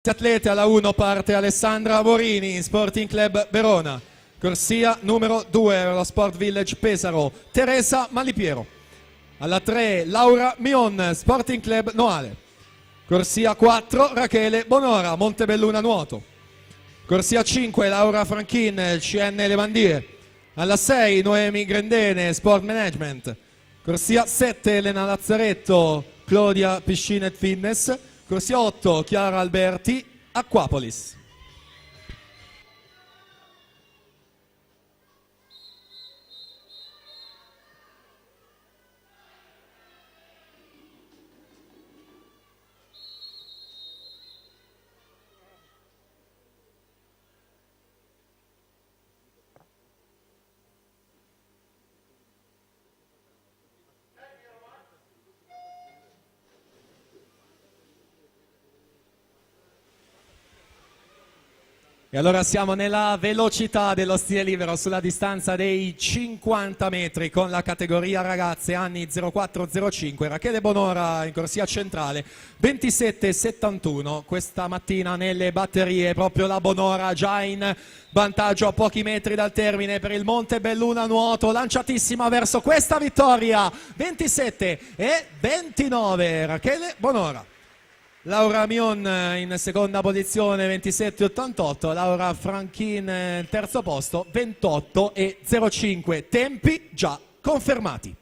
Atlete alla 1 parte Alessandra Morini, Sporting Club Verona. Corsia numero 2 per lo Sport Village Pesaro, Teresa Malipiero. Alla 3 Laura Mion, Sporting Club Noale. Corsia 4 Rachele Bonora, Montebelluna Nuoto. Corsia 5 Laura Franchin, CN Levandie. Alla 6 Noemi Grendene, Sport Management. Corsia 7 Elena Lazzaretto, Claudia Piscine e Fitness. Corsia 8 Chiara Alberti, Acquapolis. E allora siamo nella velocità dello stile libero sulla distanza dei 50 metri con la categoria ragazze anni 04-05. Rachele Bonora in corsia centrale 27-71 questa mattina nelle batterie, proprio la Bonora già in vantaggio a pochi metri dal termine per il Montebelluna Nuoto, lanciatissima verso questa vittoria 27-29 Rachele Bonora. Laura Mion in seconda posizione 27,88, Laura Franchin terzo posto 28,05, tempi già confermati.